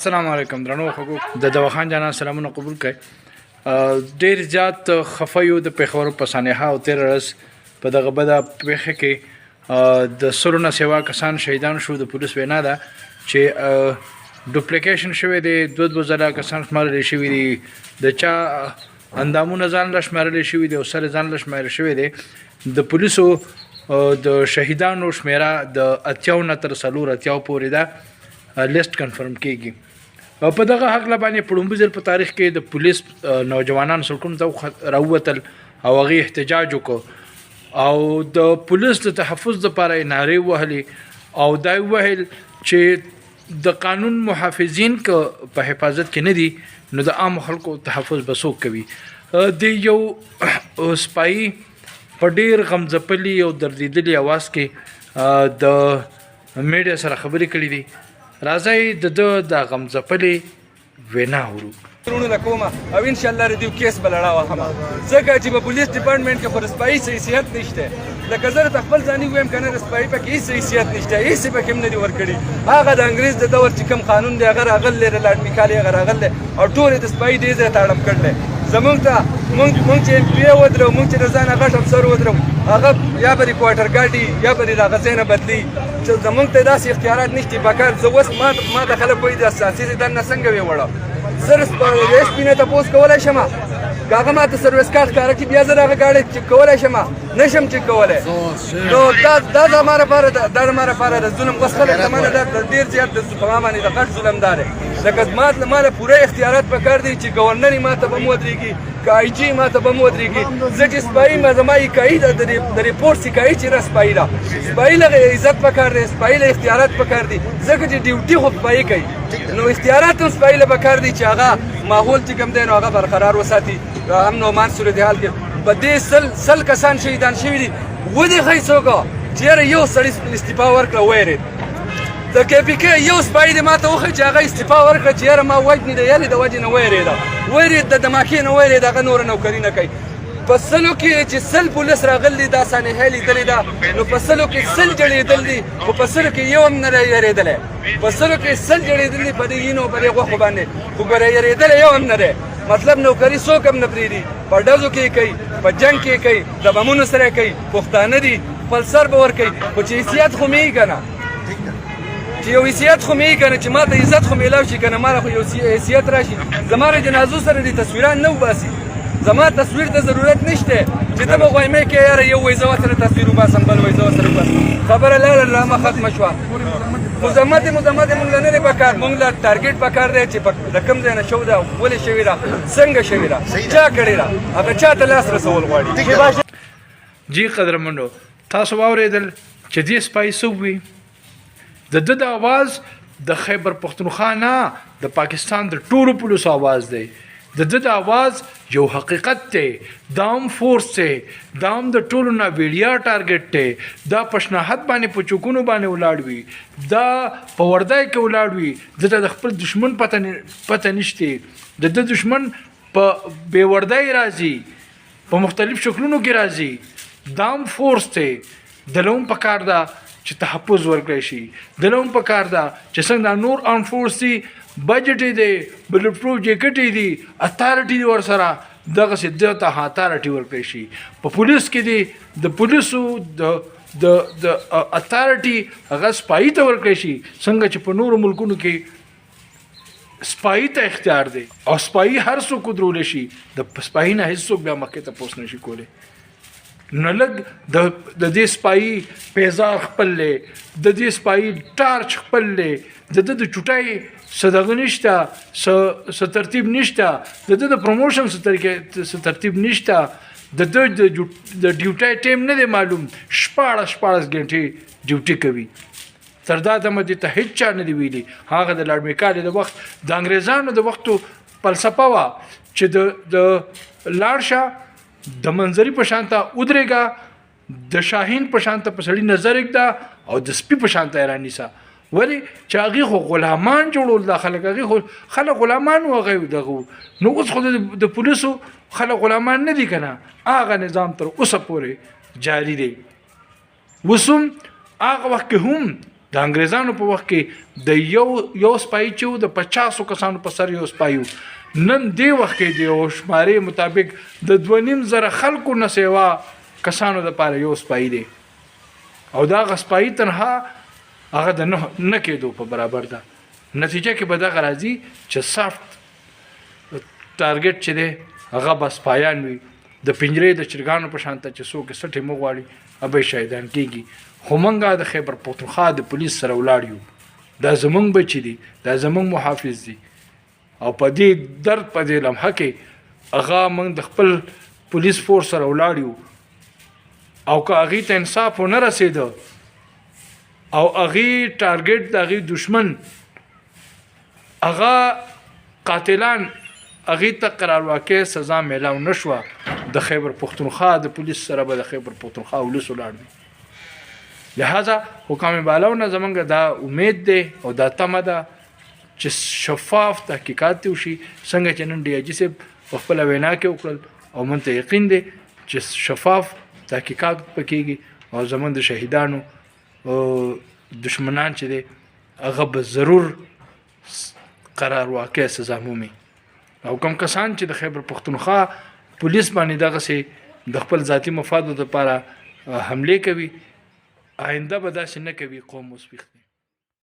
السلام علیکم درنو خلکو د دواخان جانا سلامونه قبول کړئ. ډیر زیات خفیو د پیښور په سانحه او 13 په دغه بده پیښه کې د سلونه سیوا کسان شهیدان شو. د پولیس وینا ده چې ډوپلیکیشن شوی دی، دوه زره کسان شمارل شوي دي، د چا اندامونه ځان له شمارل شوي دي او سر ځان له شمارل شوی دی. د پولیسو د شهیدانو شمیره د 80 نه تر 480 پورې ده لیست کنفرم کیږي. په دغه حق باندې په لومړي ځل په تاریخ کې د پولیس نوجوانان سړکونو ته راووتل او هغې احتجاج وکړ او د پولیس د تحفظ دپاره یې نارې وهلې او دا یې وویل چې د قانون محافظین که په حفاظت کې نه دي نو د عامو خلکو تحفظ به څوک کوي. د یو سپایي په ډېر غمځپلي او دردېدلي اواز کې د میډیا سره خبرې کړې دي. راځئ د غمځپلې وینا ورو ورونه کومه او ان شاء الله ردیو کیس بلړاوه هم ځکه چې په پولیس ډپارټمنټ کې پر سپایي حیثیت نشته. لکه زه د خپل ځاني وایم کنه د سپایي پکې هیڅ حیثیت نشته، هیڅ پکې هم نه دي ورکړي. هغه د انګریز د دور چې کوم قانون دی هغه راغلی د لاډ میکالي هغه راغلی او ټول د سپایي دې ځای ته اړم کړلی. زمونږ ته مونږ چې پی ودرو مونږ چې د ځان غټ افسر ودرو هغه یا به ریکواټر ګاډي یا به د هغه ځای نه بدلي. چې زمونږ ته داسې اختیارات نشته پکار. زه اوس ما د خلک وایي د اساسي دنده څنګه ویوړه زه سپي نه تپوس کولی شم که هغه ما ته سروس کارت ښکاره کړي بیا زه د هغه ګاډی چک کولی شم نشم چک کولی. نو دا زما لپاره د ظلم اوس خلک زما نه ډېر زیات په ما باندې د غټ ظلم دا دی. لکه ما له پوره اختیارات پکار دی چې ګورنر ما ته به م ودرېږي که آی جي ما ته به م ودرېږي. زه چې سپایي ما زما اکایي ده د ریپورټ سکایي چې را سپایي ده سپایي له عزت پکار دی، سپایي له اختیارات پکار دي ځکه چې ډیوټي خو سپایي کوي. نو اختیارات هم سپایي له پکار دي چې هغه ماحول چې کوم دی نو هغه برقرار وساتي. امن و امان صورتحال کې په دې سل کسان شهیدان شوي دي. ودې ښایي څوک چې یاره یو سړي استعفا ورکړه ویرېد د کې پي کې یو سپایي دې ما ته وښیي چې هغه استعفا ورکړه چې یاره ما وجنې د یلې د وجې نه ویرېد د دماکې نه ویرېد هغه نوره نوکري نه کوي. په سلو کې چې سل پولیس راغلي دا سانحه لیدلې ده نو په سلو کې سل جړېدل دي خو په سلو کې یو هم نه دی یېرېدلی. په سلو کې سل جړېدل دي په دې وینو په دې غوښو باندې خو ګوره یېرېدلی یو هم نه دی. مطلب نوکري څوک هم نه پرېږدي، په ډزو کې کوي، په جنګ کې کوي، د بمونو سره کوي، پښتانه دي خپل سر به ورکوي. خو چې حیثیت خو مې که نه چې یو حیثیت خو مې که نه چې ما ته عزت خو میلاو شي که نه ما له خو یو حیثیت را شي. زما د جنازو سره دې تصویران نه وباسي، زما تصویر ته ضرورت نشته چې ته به غویمې کې یاره یو وایي زه ورسره تصویر وباسم بل وایي زه ورسره وباسم. خبره لاړه ډرامه ختمه شوه. مذمت مونږ له نه دی پکار، مونږ له ټارګېټ پکار دی چې د کوم ځای نه شوې ده، ولې شوې ده، څنګه شوې ده، چا کړې ده، هغه چا ته لاس رسول غواړي. جی قدرمنو تاسو واورېدل چې دې سپایي څوک وي. د ده د اواز د خیبر پښتونخوا نه د پاکستان د ټولو پولیسو اواز دی. د ده د اواز یو حقیقت دی، دا هم فورس دی، دا هم د ټولو نه ویډیا ټارګټ دی. دا پشناهت باندې په چوکونو باندې ولاړ وي، دا په وردای کې ولاړ وي. دته د خپل دشمن پته نشته، د ده دشمن په بې وردای راځي، په مختلف شکلونو کې راځي. دا هم فورس دی. دله هم پکار ده چې تحفظ ورکړی شي، دله هم پکار ده چې څنګه نور آرم فورس دي بجټ دی، بلټ پروف جیکټ دي، اتارټي دي ورسره دغسې ده ته اتارټي ورکړی شي. په پولیس کې دي د پولیسو د اتارټي هغه سپایي ته ورکړی شي څنګه چې په نورو ملکونو کې سپایي ته اختیار دی او سپایي هر څوک ودرولی شي. د سپایي نه هېڅوک بیا مخکې تپوس نه شي کولی. نو لږ د دې سپایي پیزار خپل دی، د دې سپایي ټارچ خپل دی، د ده د چوټۍ څه دغه نشته، څه ترتیب نشته، د ده د پروموشن څه ترتیب نشته، د ده د ډیوټۍ ټایم نه دی معلوم. 14 ګنټې ډیوټي کوي. تر دا دمه دې ته هېڅ چا نه دی ویلي. هغه د لاډ میکالي د وخت د انګریزانو د وختو فلسفه وه چې د لاړ شه د منظري په شانته ودرېږه، د شاهین په شانته په سړي نظر اږده او د سپي په شانته یې رانیسه. ولې چې هغې خو غلامان جوړول دا خلک، هغې خو خلک غلامان و هغه دغه. نو اوس خو د پولیسو خلک غلامان نه دي که نه، هغه نظام تر اوسه پورې جاري دی. اوس هم هغه وخت کې هم د انګریزانو په وخت کې د یو سپایي چې و د 50 کسانو په سر یو سپایي و. نن دې وخت کې د یو شمارې مطابق د 2.5 خلکو نه سیوا کسانو دپاره یو سپایي دی او دا هغه سپایي تنها هغه د نه کېدو په برابر ده. نتیجه کې به دغه راځي چې سافت ټارګټ چې دی هغه به سپایان وي د پنجرې د چرګانو په شان ته چې څوک یې سټې مه غواړي هغه یې شهیدان کېږي. خو موږ د خیبر پښتونخوا د پولیس سره ولاړ یو. دا زمونږ بچي دي، دا زمونږ محافظ دي او په دې درد په دې لمحه کې هغه موږ د خپل پولیس فورس سره ولاړ یو او که هغې ته انصاف ونه رسېده او هغې ټارګټ د هغې دشمن هغه قاتلان هغې ته قرارواقع سزا میلاو نه شوه د خیبر پښتونخوا د پولیس سره به د خیبر پښتونخوا ولس ولاړ وي. لہذا حکام بالاو نه زمونږ دا امید دی او دا تمه ده چې شفاف تحقیقات وشي. څنګه چې نن ډي آی جي صاحب په خپله وینا کې وکړل او موږ ته یقین دی چې شفاف تحقیقات پکېږي او زمونږ د شهیدانو دشمنان چې دی هغه به ضرور قرار واقع سزا مومي. او کوم کسان چې د خیبر پښتونخوا پولیس باندې دغسې د خپل ذاتي مفادو دپاره حملې کوي آینده به داسې نه کوي. قوم اوس